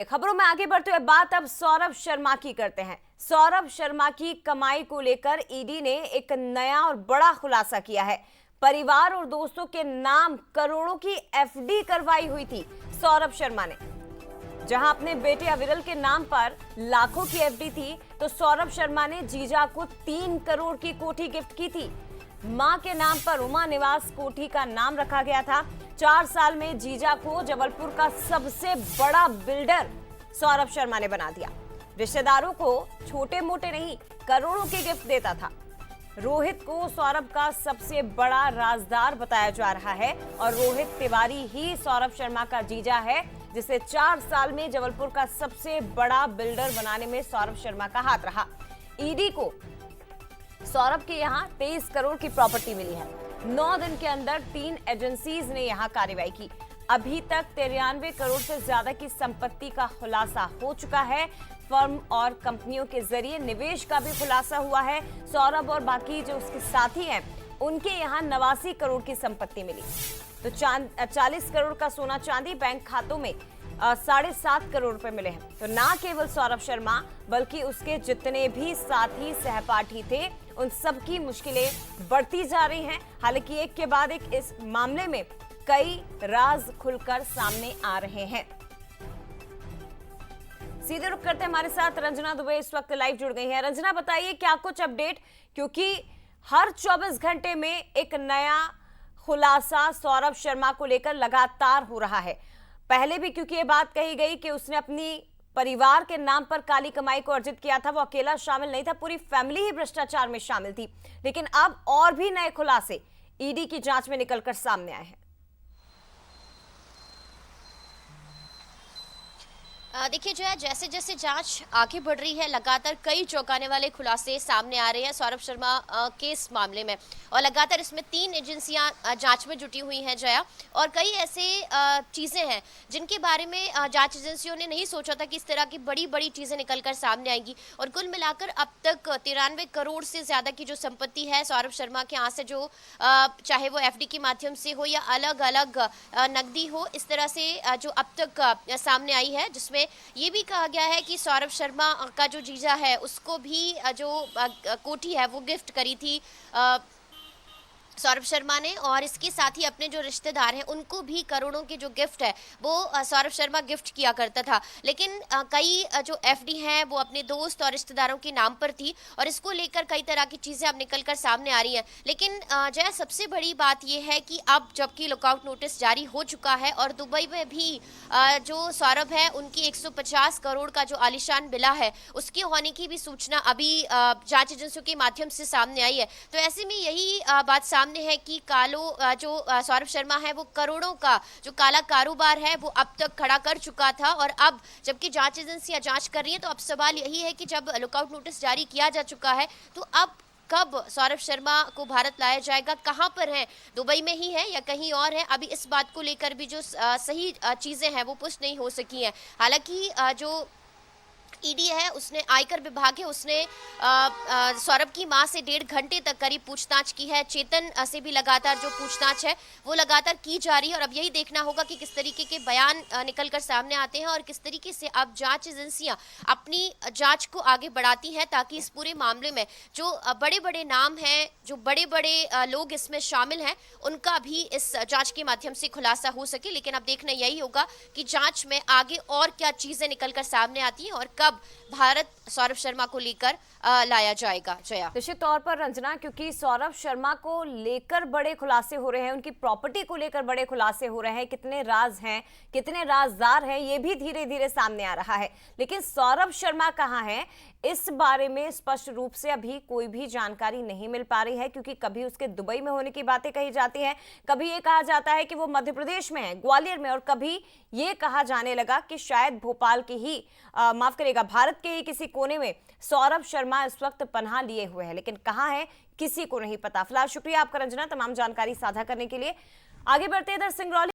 खबरों में आगे बढ़ते हुए बात अब सौरभ शर्मा की करते हैं। सौरभ शर्मा की कमाई को लेकर ईडी ने एक नया और बड़ा खुलासा किया है। परिवार और दोस्तों के नाम करोड़ों की एफडी करवाई हुई थी सौरभ शर्मा ने। जहां अपने बेटे अविरल के नाम पर लाखों की एफडी थी, तो सौरभ शर्मा ने जीजा को 3 करोड़ की कोठी गिफ्ट की थी। मां के नाम पर उमा निवास कोठी का नाम रखा गया था। 4 साल में जीजा को जबलपुर का सबसे बड़ा बिल्डर सौरभ शर्मा ने बना दिया। रिश्तेदारों को छोटे मोटे नहीं, करोड़ों के गिफ्ट देता था। रोहित को सौरभ का सबसे बड़ा राजदार बताया जा रहा है और रोहित तिवारी ही सौरभ शर्मा का जीजा है, जिसे 4 साल में जबलपुर का सबसे बड़ा बिल्डर बनाने में सौरभ शर्मा का हाथ रहा। ईडी को सौरभ के यहां 23 करोड़ की प्रॉपर्टी मिली है। 9 दिन के अंदर 3 एजेंसीज ने यहां कार्रवाई की। अभी तक 93 करोड़ से ज्यादा की संपत्ति का खुलासा हो चुका है। फर्म और कंपनियों के जरिए निवेश का भी खुलासा हुआ है। सौरभ और बाकी जो उसके साथी हैं, उनके यहां 89 करोड़ की संपत्ति मिली। तो 40 करोड़ का सोना चांदी बैंक खातों में 7.5 करोड़ रुपए मिले हैं। तो ना केवल सौरभ शर्मा बल्कि उसके जितने भी साथी सहपाठी थे, उन सबकी मुश्किलें बढ़ती जा रही हैं। हालांकि एक के बाद एक इस मामले में कई राज खुलकर सामने आ रहे हैं। सीधे रुख करते हैं, हमारे साथ रंजना दुबे इस वक्त लाइव जुड़ गई हैं। रंजना, बताइए क्या कुछ अपडेट, क्योंकि हर 24 घंटे में एक नया खुलासा सौरभ शर्मा को लेकर लगातार हो रहा है। पहले भी क्योंकि ये बात कही गई कि उसने अपनी परिवार के नाम पर काली कमाई को अर्जित किया था, वो अकेला शामिल नहीं था, पूरी फैमिली ही भ्रष्टाचार में शामिल थी। लेकिन अब और भी नए खुलासे ईडी की जांच में निकलकर सामने आए हैं। देखिए जो है, जैसे जैसे जांच आगे बढ़ रही है, लगातार कई चौंकाने वाले खुलासे सामने आ रहे हैं सौरभ शर्मा के इस मामले में। और लगातार इसमें 3 एजेंसियां जांच में जुटी हुई हैं जया, और कई ऐसे चीज़ें हैं जिनके बारे में जांच एजेंसियों ने नहीं सोचा था कि इस तरह की बड़ी बड़ी चीज़ें निकलकर सामने आएंगी। और कुल मिलाकर अब तक 93 करोड़ से ज़्यादा की जो संपत्ति है सौरभ शर्मा के यहाँ से, जो चाहे वो एफडी के माध्यम से हो या अलग अलग नकदी हो, इस तरह से जो अब तक सामने आई है, जिसमें ये भी कहा गया है कि सौरभ शर्मा का जो जीजा है उसको भी जो कोठी है वो गिफ्ट करी थी सौरभ शर्मा ने, और इसके साथ ही अपने जो रिश्तेदार हैं उनको भी करोड़ों के जो गिफ्ट है वो सौरभ शर्मा गिफ्ट किया करता था। लेकिन कई जो एफडी हैं वो अपने दोस्त और रिश्तेदारों के नाम पर थी, और इसको लेकर कई तरह की चीज़ें अब निकल कर सामने आ रही हैं। लेकिन जय, सबसे बड़ी बात यह है कि अब जबकि लुकआउट नोटिस जारी हो चुका है और दुबई में भी जो सौरभ है उनकी 150 करोड़ का जो आलिशान विला है उसके होने की भी सूचना अभी जांच एजेंसियों के माध्यम से सामने आई है। तो ऐसे में यही बात सामने है कि जो सौरभ शर्मा है वो करोड़ों का जो काला कारोबार है वो अब तक खड़ा कर चुका था। और अब जबकि जांच एजेंसियां जांच कर रही हैं, तो अब सवाल यही है कि जब लुकआउट नोटिस जारी किया जा चुका है, तो अब कब सौरभ शर्मा को भारत लाया जाएगा, कहां पर है, दुबई में ही है या कहीं और है, अभी इस बात को लेकर भी जो सही चीजें हैं वो पुष्ट नहीं हो सकी हैं। हालांकि जो ईडी है, उसने आयकर विभाग है, उसने सौरभ की मां से 1.5 घंटे तक करीब पूछताछ की है। चेतन से भी लगातार जो पूछताछ है वो लगातार की जा रही है, और अब यही देखना होगा कि किस तरीके के बयान निकलकर सामने आते हैं और किस तरीके से अब जांच एजेंसियां अपनी जांच को आगे बढ़ाती हैं, ताकि इस पूरे मामले में जो बड़े बड़े नाम हैं, जो बड़े बड़े लोग इसमें शामिल हैं, उनका भी इस जांच के माध्यम से खुलासा हो सके। लेकिन अब देखना यही होगा कि जांच में आगे और क्या चीजें निकलकर सामने आती हैं और कब भारत सौरभ शर्मा को लेकर लाया जाएगा। जया, निश्चित तौर पर रंजना, क्योंकि सौरभ शर्मा को लेकर बड़े खुलासे हो रहे हैं, उनकी प्रॉपर्टी को लेकर बड़े खुलासे हो रहे हैं, कितने राज हैं, कितने राजदार हैं, ये भी धीरे धीरे सामने आ रहा है। लेकिन सौरभ शर्मा कहां है, इस बारे में स्पष्ट रूप से अभी कोई भी जानकारी नहीं मिल पा रही है, क्योंकि कभी उसके दुबई में होने की बातें कही जाती हैं, कभी ये कहा जाता है कि वो मध्य प्रदेश में है, ग्वालियर में, और कभी ये कहा जाने लगा कि शायद भोपाल के ही माफ करिएगा, भारत के ही किसी कोने में सौरभ शर्मा इस वक्त पनाह लिए हुए हैं। लेकिन कहां है किसी को नहीं पता। फिलहाल शुक्रिया आपका रंजना, तमाम जानकारी साझा करने के लिए। आगे बढ़ते इधर सिंगरौली